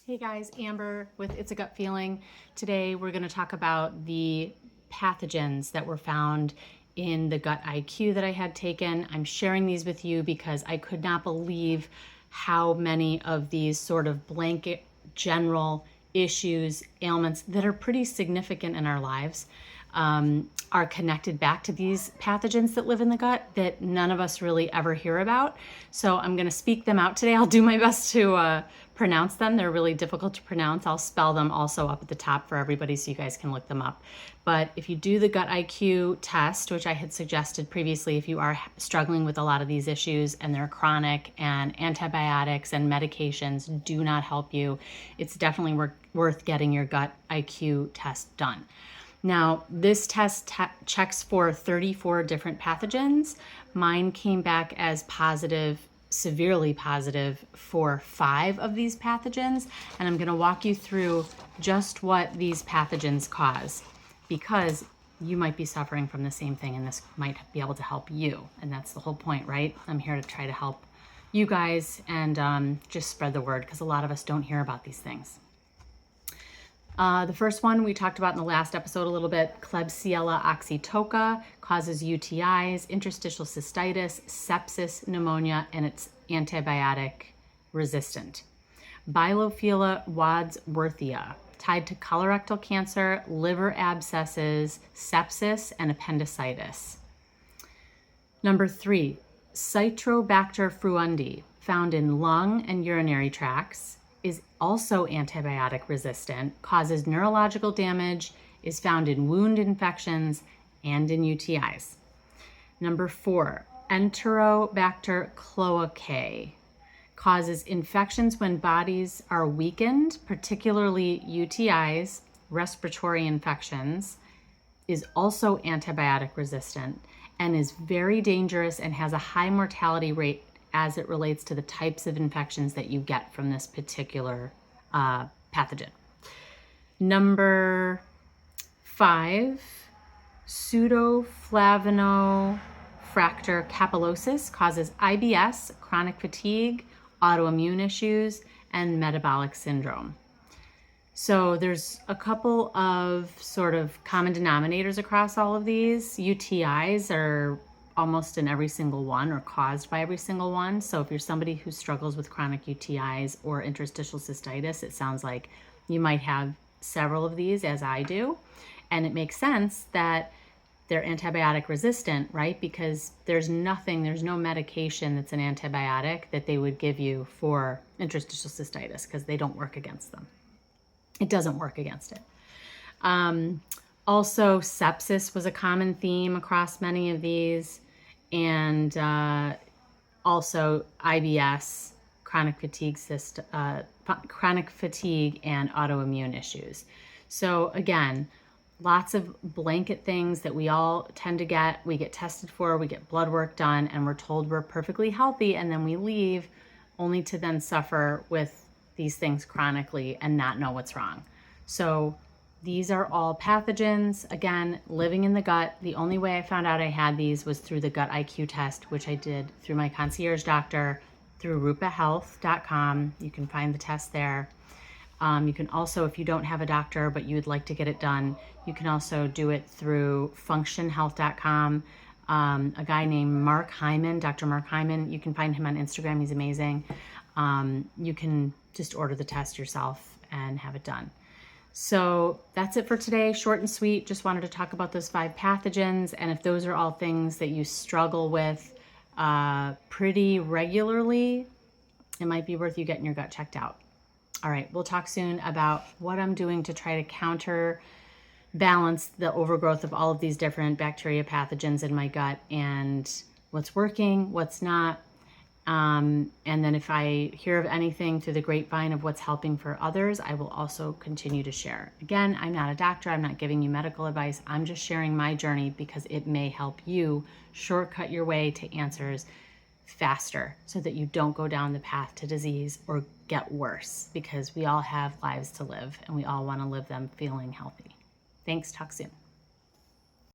Hey guys, Amber with It's a Gut Feeling. Today we're going to talk about the pathogens that were found in the gut IQ that I had taken. I'm sharing these with you because I could not believe how many of these sort of blanket general issues, ailments that are pretty significant in our lives are connected back to these pathogens that live in the gut that none of us really ever hear about. So I'm going to speak them out today. I'll do my best to pronounce them. They're really difficult to pronounce. I'll spell them also up at the top for everybody so you guys can look them up. But if you do the gut IQ test, which I had suggested previously, if you are struggling with a lot of these issues and they're chronic and antibiotics and medications do not help you, it's definitely worth getting your gut IQ test done. Now, this test checks for 34 different pathogens. Mine came back as positive, severely positive for 5 of these pathogens. And I'm going to walk you through just what these pathogens cause, because you might be suffering from the same thing and this might be able to help you. And that's the whole point, right? I'm here to try to help you guys and just spread the word, because a lot of us don't hear about these things. The first one we talked about in the last episode a little bit, Klebsiella oxytoca, causes UTIs, interstitial cystitis, sepsis, pneumonia, and it's antibiotic resistant. Bilophila wadsworthia, tied to colorectal cancer, liver abscesses, sepsis, and appendicitis. Number 3, Citrobacter fruundi, found in lung and urinary tracts, is also antibiotic resistant, causes neurological damage, is found in wound infections and in UTIs. Number 4, Enterobacter cloacae, causes infections when bodies are weakened, particularly UTIs, respiratory infections, is also antibiotic resistant, and is very dangerous and has a high mortality rate as it relates to the types of infections that you get from this particular pathogen. Number 5, Pseudoflavanofracter capillosis, causes IBS, chronic fatigue, autoimmune issues, and metabolic syndrome. So there's a couple of sort of common denominators across all of these. UTIs are almost in every single one, or caused by every single one. So if you're somebody who struggles with chronic UTIs or interstitial cystitis, it sounds like you might have several of these, as I do. And it makes sense that they're antibiotic resistant, right? Because there's no medication that's an antibiotic that they would give you for interstitial cystitis, because they don't work against them. It doesn't work against it. Also, sepsis was a common theme across many of these, and also IBS, chronic fatigue and autoimmune issues. So again, lots of blanket things that we all tend to get. We get tested for, we get blood work done, and we're told we're perfectly healthy, and then we leave only to then suffer with these things chronically and not know what's wrong. So these are all pathogens, again, living in the gut. The only way I found out I had these was through the gut IQ test, which I did through my concierge doctor, through rupahealth.com. You can find the test there. You can also, if you don't have a doctor but you would like to get it done, you can also do it through functionhealth.com. A guy named Mark Hyman, Dr. Mark Hyman, you can find him on Instagram. He's amazing. You can just order the test yourself and have it done. So that's it for today. Short and sweet. Just wanted to talk about those 5 pathogens. And if those are all things that you struggle with pretty regularly, it might be worth you getting your gut checked out. All right, we'll talk soon about what I'm doing to try to counterbalance the overgrowth of all of these different bacteria pathogens in my gut, and what's working, what's not. And then if I hear of anything through the grapevine of what's helping for others, I will also continue to share. Again, I'm not a doctor. I'm not giving you medical advice. I'm just sharing my journey because it may help you shortcut your way to answers faster so that you don't go down the path to disease or get worse, because we all have lives to live and we all want to live them feeling healthy. Thanks. Talk soon.